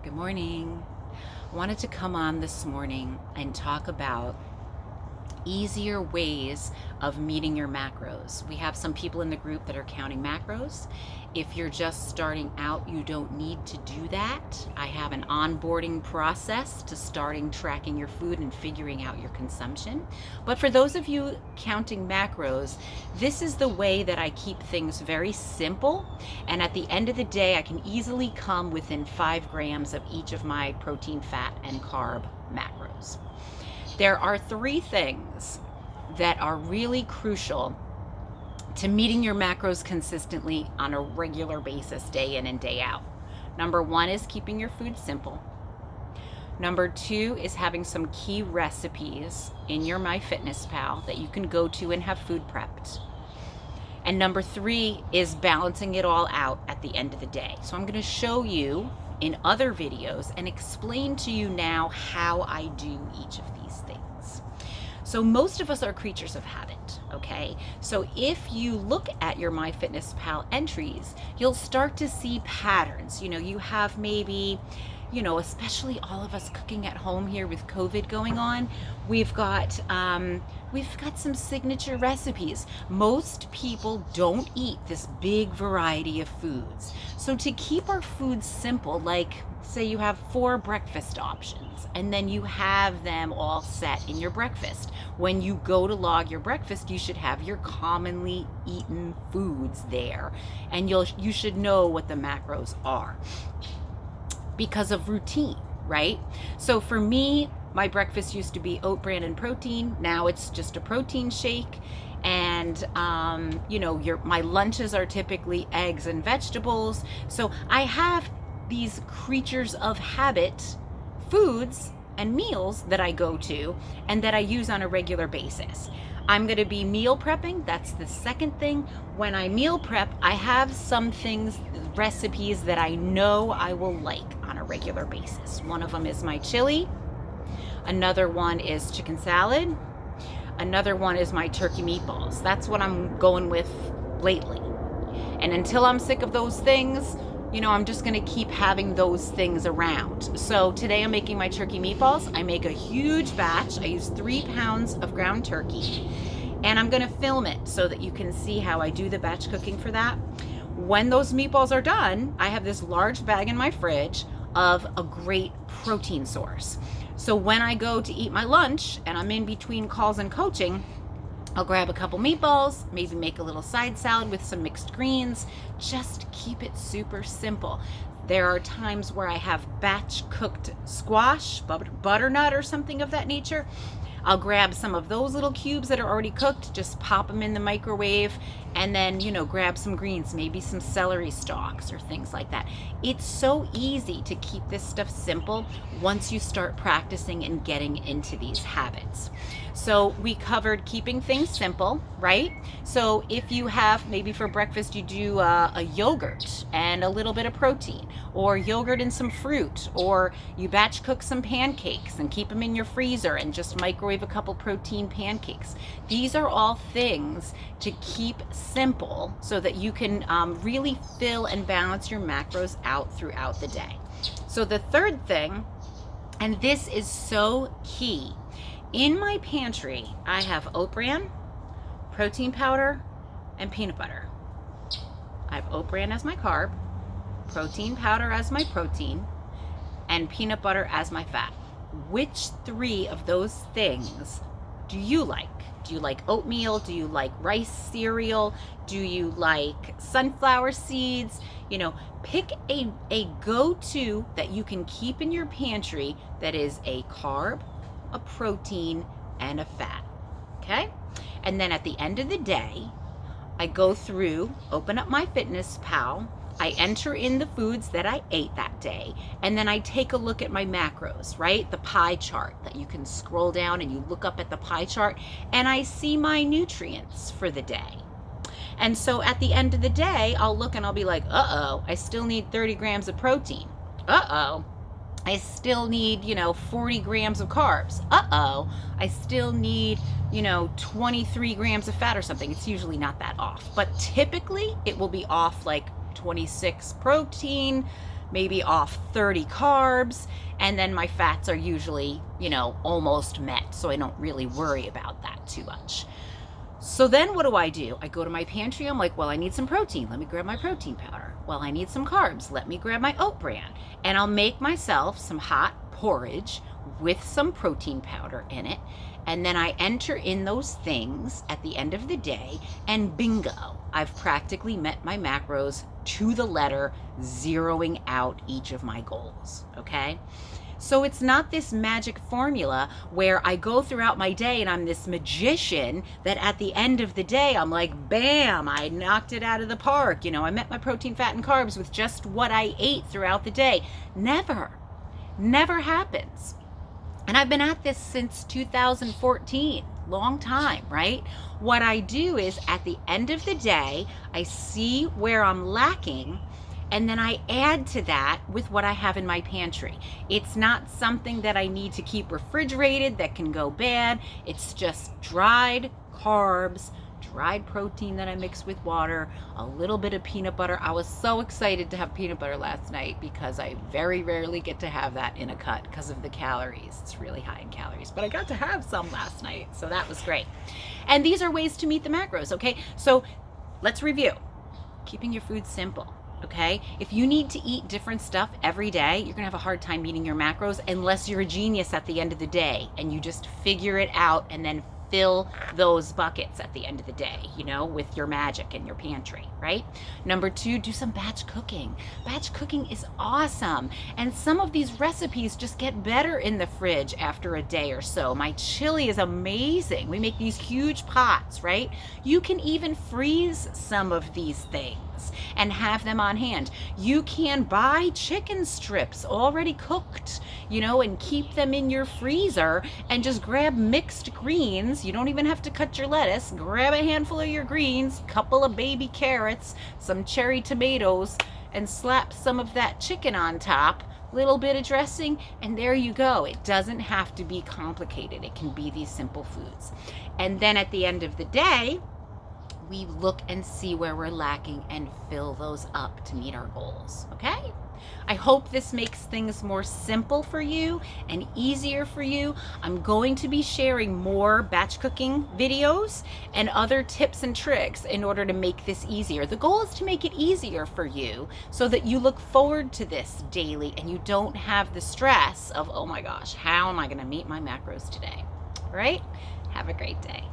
Good morning. I wanted to come on this morning and talk about easier ways of meeting your macros. We have some people in the group that are counting macros. If you're just starting out, you don't need to do that. I have an onboarding process to starting tracking your food and figuring out your consumption. But for those of you counting macros, this is the way that I keep things very simple. And at the end of the day, I can easily come within 5 grams of each of my protein, fat, and carb macros. There are 3 things that are really crucial to meeting your macros consistently on a regular basis, day in and day out. Number 1 is keeping your food simple. Number 2 is having some key recipes in your MyFitnessPal that you can go to and have food prepped. And number 3 is balancing it all out at the end of the day. So I'm going to show you in other videos and explain to you now how I do each of these things. So most of us are creatures of habit, okay? So if you look at your MyFitnessPal entries, you'll start to see patterns. You have maybe, especially all of us cooking at home here with COVID going on, we've got some signature recipes. Most people don't eat this big variety of foods. So to keep our foods simple, like say you have 4 breakfast options and then you have them all set in your breakfast. When you go to log your breakfast, you should have your commonly eaten foods there, and you should know what the macros are because of routine, right? So for me, my breakfast used to be oat bran and protein. Now it's just a protein shake. And, my lunches are typically eggs and vegetables. So I have these creatures of habit foods and meals that I go to and that I use on a regular basis. I'm going to be meal prepping. That's the second thing. When I meal prep, I have some recipes that I know I will like on a regular basis. One of them is my chili. Another one is chicken salad. Another one is my turkey meatballs. That's what I'm going with lately. And until I'm sick of those things, I'm just going to keep having those things around. So today I'm making my turkey meatballs. I make a huge batch. I use 3 pounds of ground turkey. And I'm going to film it so that you can see how I do the batch cooking for that. When those meatballs are done, I have this large bag in my fridge of a great protein source. So when I go to eat my lunch and I'm in between calls and coaching, I'll grab a couple meatballs, maybe make a little side salad with some mixed greens. Just keep it super simple. There are times where I have batch cooked squash, butternut or something of that nature. I'll grab some of those little cubes that are already cooked, just pop them in the microwave, and then, grab some greens, maybe some celery stalks or things like that. It's so easy to keep this stuff simple once you start practicing and getting into these habits. So we covered keeping things simple, right? So if you have, maybe for breakfast, you do a yogurt and a little bit of protein, or yogurt and some fruit, or you batch cook some pancakes and keep them in your freezer and just microwave a couple protein pancakes. These are all things to keep simple so that you can really fill and balance your macros out throughout the day. So the third thing, and this is so key, in my pantry, I have oat bran, protein powder, and peanut butter. I have oat bran as my carb, protein powder as my protein, and peanut butter as my fat. Which 3 of those things do you like? Do you like oatmeal? Do you like rice cereal? Do you like sunflower seeds? Pick a go-to that you can keep in your pantry that is a carb, a protein, and a fat, okay? And then at the end of the day, I go through, open up MyFitnessPal, I enter in the foods that I ate that day, and then I take a look at my macros, right? The pie chart that you can scroll down and you look up at the pie chart, and I see my nutrients for the day. And so at the end of the day, I'll look and I'll be like, I still need 30 grams of protein. I still need, 40 grams of carbs. I still need, 23 grams of fat or something. It's usually not that off, but typically it will be off like 26 protein, maybe off 30 carbs, and then my fats are usually, almost met, so I don't really worry about that too much. So then what do? I go to my pantry. I'm like, well, I need some protein. Let me grab my protein powder. Well, I need some carbs. Let me grab my oat bran. And I'll make myself some hot porridge with some protein powder in it. And then I enter in those things at the end of the day, and bingo, I've practically met my macros to the letter, zeroing out each of my goals, okay? So it's not this magic formula where I go throughout my day and I'm this magician that at the end of the day, I'm like, bam, I knocked it out of the park. I met my protein, fat, and carbs with just what I ate throughout the day. Never happens. And I've been at this since 2014, long time, right? What I do is at the end of the day, I see where I'm lacking, and then I add to that with what I have in my pantry. It's not something that I need to keep refrigerated that can go bad. It's just dried carbs, dried protein that I mix with water, a little bit of peanut butter. I was so excited to have peanut butter last night because I very rarely get to have that in a cut because of the calories. It's really high in calories, but I got to have some last night, so that was great. And these are ways to meet the macros, okay? So let's review. Keeping your food simple. Okay, if you need to eat different stuff every day, you're gonna have a hard time meeting your macros unless you're a genius at the end of the day and you just figure it out and then fill those buckets at the end of the day, with your magic in your pantry, right? Number 2, do some batch cooking. Batch cooking is awesome. And some of these recipes just get better in the fridge after a day or so. My chili is amazing. We make these huge pots, right? You can even freeze some of these things and have them on hand. You can buy chicken strips already cooked, and keep them in your freezer and just grab mixed greens. You don't even have to cut your lettuce. Grab a handful of your greens, couple of baby carrots, some cherry tomatoes, and slap some of that chicken on top, little bit of dressing, and there you go. It doesn't have to be complicated. It can be these simple foods. And then at the end of the day, we look and see where we're lacking and fill those up to meet our goals, okay? I hope this makes things more simple for you and easier for you. I'm going to be sharing more batch cooking videos and other tips and tricks in order to make this easier. The goal is to make it easier for you so that you look forward to this daily and you don't have the stress of, oh my gosh, how am I going to meet my macros today? All right? Have a great day.